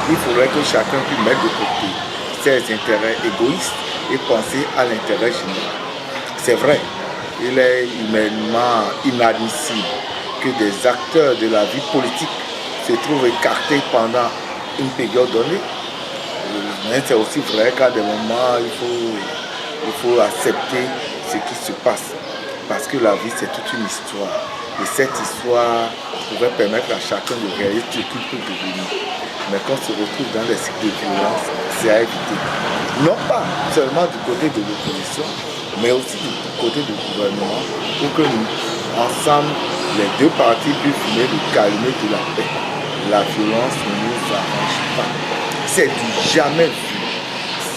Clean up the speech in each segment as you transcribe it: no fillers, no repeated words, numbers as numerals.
il faudrait que chacun puisse mettre de côté ses intérêts égoïstes et penser à l'intérêt général. C'est vrai, il est humainement inadmissible que des acteurs de la vie politique se trouvent écartés pendant une période donnée. Mais c'est aussi vrai qu'à des moments, il faut accepter ce qui se passe. Parce que la vie, c'est toute une histoire. Et cette histoire pourrait permettre à chacun de réaliser ce qu'il peut devenir. Mais quand on se retrouve dans des cycles de violence, c'est à éviter. Non pas seulement du côté de l'opposition, mais aussi du côté du gouvernement, pour que nous, ensemble, les deux parties puissent finir de calmer de la paix. La violence ne nous arrange pas. C'est du jamais vu.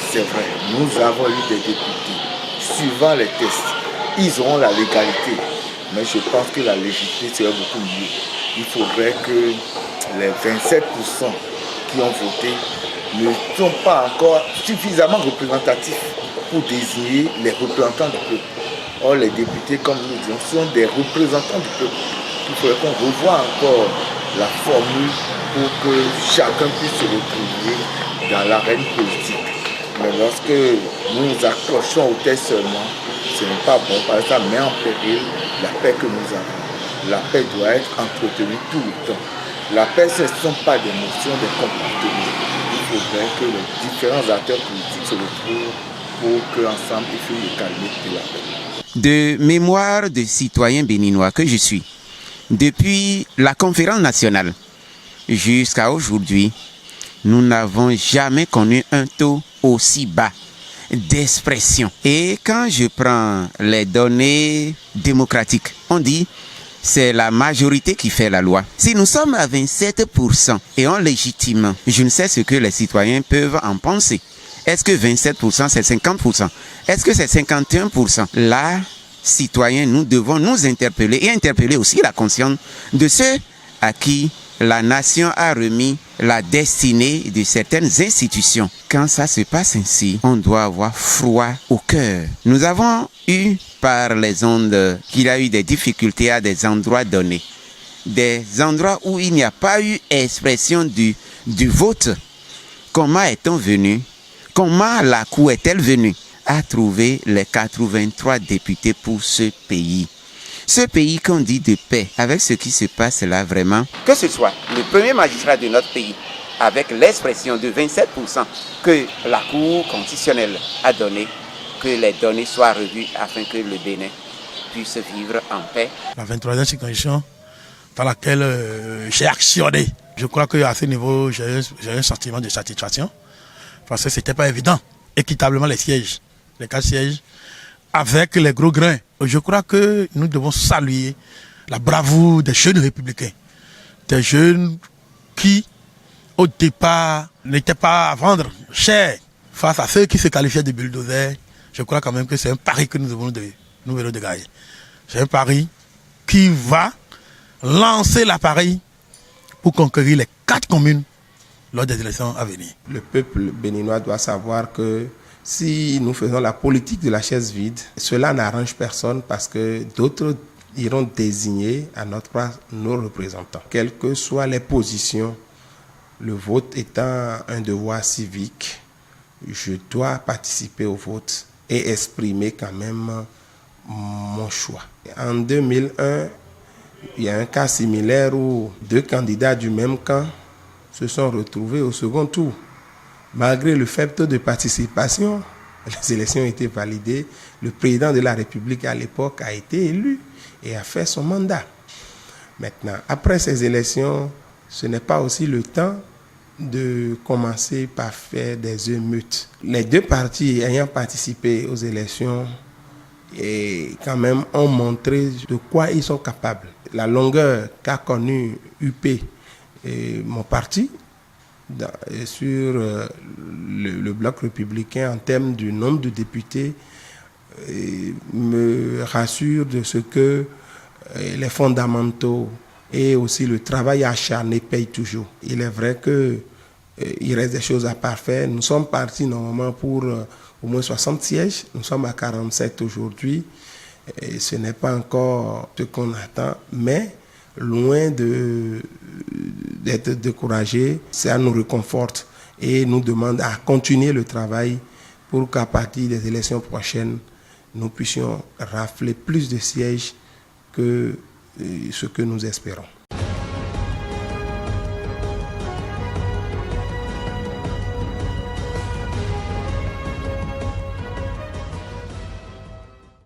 C'est vrai, nous avons eu des députés. Suivant les tests, ils auront la légalité. Mais je pense que la légitimité serait beaucoup mieux. Il faudrait que les 27% qui ont voté ne sont pas encore suffisamment représentatifs pour désigner les représentants du peuple. Or, les députés, comme nous disons, sont des représentants du peuple. Il faudrait qu'on revoie encore la formule pour que chacun puisse se retrouver dans l'arène politique. Mais lorsque nous nous accrochons au texte seulement, ce n'est pas bon, parce que ça met en péril la paix que nous avons. La paix doit être entretenue tout le temps. La paix, ce ne sont pas des notions, des comportements. Il faudrait que les différents acteurs politiques se retrouvent pour qu'ensemble, ils finissent de calmer de la paix. De mémoire de citoyen béninois que je suis, depuis la conférence nationale jusqu'à aujourd'hui, nous n'avons jamais connu un taux aussi bas d'expression. Et quand je prends les données démocratiques, on dit c'est la majorité qui fait la loi. Si nous sommes à 27% et on légitime, je ne sais ce que les citoyens peuvent en penser. Est-ce que 27% c'est 50%? Est-ce que c'est 51%? Là, citoyens, nous devons nous interpeller et interpeller aussi la conscience de ceux à qui la nation a remis la destinée de certaines institutions. Quand ça se passe ainsi, on doit avoir froid au cœur. Nous avons eu par les ondes qu'il y a eu des difficultés à des endroits donnés. Des endroits où il n'y a pas eu expression du vote. Comment est-on venu? Comment la Cour est-elle venue à trouver les 83 députés pour ce pays? Ce pays qu'on dit de paix, avec ce qui se passe là vraiment, que ce soit le premier magistrat de notre pays, avec l'expression de 27% que la Cour constitutionnelle a donné, que les données soient revues afin que le Bénin puisse vivre en paix. La 23e circonscription dans laquelle j'ai actionné, je crois qu'à ce niveau, j'ai un sentiment de satisfaction, parce que ce n'était pas évident, équitablement les sièges, les 4 sièges, avec les gros grains. Je crois que nous devons saluer la bravoure des jeunes républicains. Des jeunes qui, au départ, n'étaient pas à vendre cher face à ceux qui se qualifiaient de bulldozers. Je crois quand même que c'est un pari que nous venons de gagner. C'est un pari qui va lancer l'appareil pour conquérir les 4 communes lors des élections à venir. Le peuple béninois doit savoir que si nous faisons la politique de la chaise vide, cela n'arrange personne parce que d'autres iront désigner à notre place nos représentants. Quelles que soient les positions, le vote étant un devoir civique, je dois participer au vote et exprimer quand même mon choix. En 2001, il y a un cas similaire où 2 candidats du même camp se sont retrouvés au second tour. Malgré le faible taux de participation, les élections ont été validées. Le président de la République à l'époque a été élu et a fait son mandat. Maintenant, après ces élections, ce n'est pas aussi le temps de commencer par faire des émeutes. Les 2 partis ayant participé aux élections et quand même ont montré de quoi ils sont capables. La longueur qu'a connue UP et mon parti, sur le bloc républicain en termes du nombre de députés me rassure de ce que les fondamentaux et aussi le travail acharné payent toujours. Il est vrai qu'il reste des choses à parfaire. Nous sommes partis normalement pour au moins 60 sièges. Nous sommes à 47 aujourd'hui. Et ce n'est pas encore ce qu'on attend, mais loin d'être découragés, ça nous réconforte et nous demande à continuer le travail pour qu'à partir des élections prochaines, nous puissions rafler plus de sièges que ce que nous espérons.